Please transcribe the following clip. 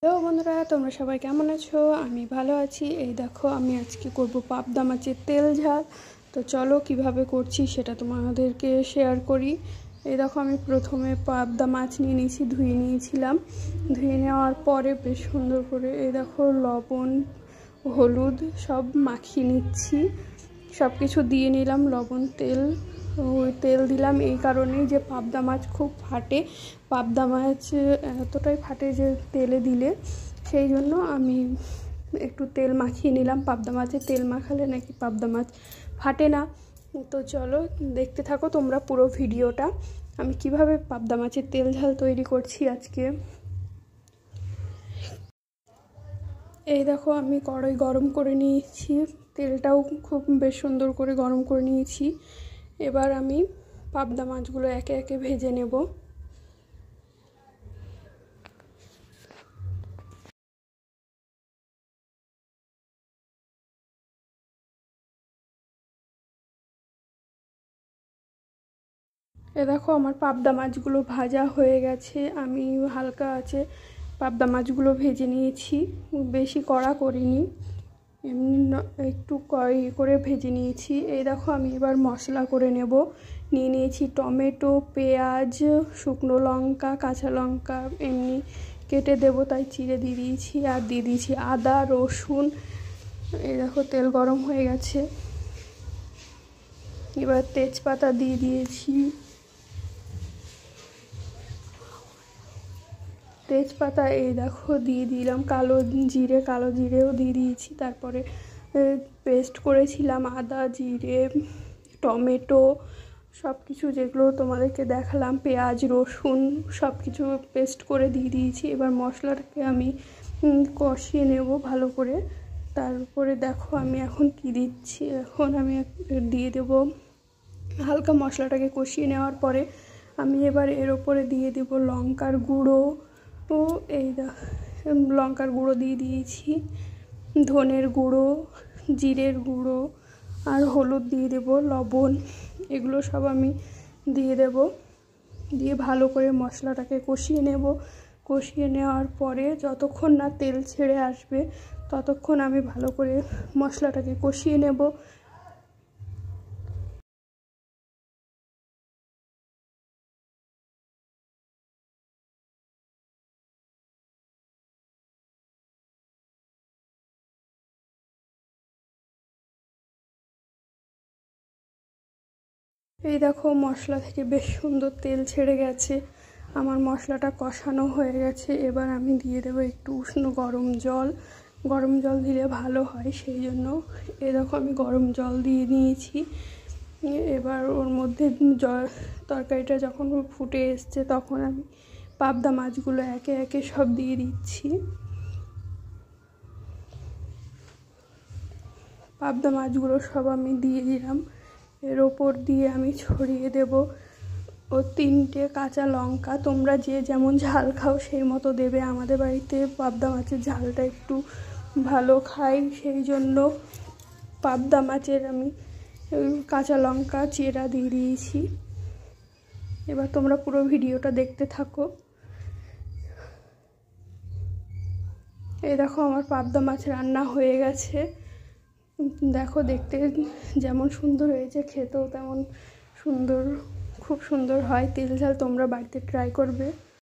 Hello বন্ধুরা, তোমরা সবাই কেমন আছো? আমি ভালো আছি। এই দেখো, আমি আজকে করব পাবদা মাছের তেল ঝাল। তো চলো কিভাবে করছি সেটা তোমাদেরকে শেয়ার করি। এই দেখো, আমি প্রথমে পাবদা মাছ নিয়ে নিয়েছি, ধুয়ে নিয়েছিলাম। ধুয়ে নেওয়ার পরে বেশ সুন্দর করে এই দেখো লবণ হলুদ সব মাখিয়ে নিচ্ছি। সব কিছু দিয়ে নিলাম, লবণ ওই তেল দিলাম এই কারণেই যে পাবদা মাছ খুব ফাটে। পাবদা মাছ এতটাই ফাটে যে তেলে দিলে, সেই জন্য আমি একটু তেল মাখিয়ে নিলাম। পাবদা মাছে তেল মাখালে নাকি পাবদা মাছ ফাটে না। তো চলো দেখতে থাকো তোমরা পুরো ভিডিওটা, আমি কিভাবে পাবদা মাছের তেল ঝাল তৈরি করছি আজকে। এই দেখো, আমি কড়াই গরম করে নিয়েছি, তেলটাও খুব বেশ সুন্দর করে গরম করে নিয়েছি। এবার আমি পাবদা মাছগুলো একে একে ভেজে নেব। এ দেখো, আমার পাবদা মাছগুলো ভাজা হয়ে গেছে। আমি হালকা আছে পাবদা মাছগুলো ভেজে নিয়েছি, বেশি কড়া করিনি, এমনি একটু করে ভেজে নিয়েছি। এই দেখো, আমি এবার মশলা করে নেব। নিয়ে নিয়েছি টমেটো, পেঁয়াজ, শুকনো লঙ্কা, কাঁচা লঙ্কা এমনি কেটে দেবো তাই চিড়ে দিয়ে দিয়েছি। আর দিয়ে দিয়েছি আদা রসুন। এই দেখো, তেল গরম হয়ে গেছে। এবার তেজপাতা দিয়ে দিয়েছি, তেজপাতা এই দেখো দিয়ে দিলাম, কালো জিরেও দিয়ে দিয়েছি। তারপরে পেস্ট করেছিলাম আদা জিরে টমেটো সব কিছু, যেগুলো তোমাদেরকে দেখালাম, পেঁয়াজ রসুন সব কিছু পেস্ট করে দিয়ে দিয়েছি। এবার মশলাটাকে আমি কষিয়ে নেব ভালো করে। তারপরে দেখো আমি এখন কি দিচ্ছি, এখন আমি দিয়ে দেব হালকা, মশলাটাকে কষিয়ে নেওয়ার পরে আমি এবার এর ওপরে দিয়ে দেব লঙ্কার গুঁড়ো। এই লঙ্কার গুঁড়ো দিয়ে দিয়েছি, ধনের গুঁড়ো, জিরের গুঁড়ো আর হলুদ দিয়ে দেব, লবণ, এগুলো সব আমি দিয়ে দেব। দিয়ে ভালো করে মশলাটাকে কষিয়ে নেব। কষিয়ে নেওয়ার পরে যতক্ষণ না তেল ছেড়ে আসবে ততক্ষণ আমি ভালো করে মশলাটাকে কষিয়ে নেব। এই দেখো, মশলা থেকে বেশ সুন্দর তেল ছেড়ে গেছে, আমার মশলাটা কষানো হয়ে গেছে। এবার আমি দিয়ে দেবো একটু উষ্ণ গরম জল। গরম জল দিলে ভালো হয়, সেই জন্য এই দেখো আমি গরম জল দিয়ে নিয়েছি। এবার ওর মধ্যে তরকারিটা যখন ফুটে এসছে তখন আমি পাবদা মাছগুলো একে একে সব দিয়ে দিচ্ছি। পাবদা মাছগুলো সব আমি দিয়ে দিলাম। এর ওপর দিয়ে আমি ছড়িয়ে দেব 3টে কাঁচা লঙ্কা। তোমরা যে যেমন ঝাল খাও সেই মতো দেবে। আমাদের বাড়িতে পাবদা মাছের ঝালটা একটু ভালো খাই, সেই জন্য পাবদা মাছের আমি কাঁচা লঙ্কা চেরা দিয়ে দিয়েছি। এবার তোমরা পুরো ভিডিওটা দেখতে থাকো। এই দেখো, আমার পাবদা মাছ রান্না হয়ে গেছে। দেখো, দেখতে যেমন সুন্দর হয়েছে খেতেও তেমন সুন্দর, খুব সুন্দর হয় তেল ঝাল। তোমরা বাড়িতে ট্রাই করবে।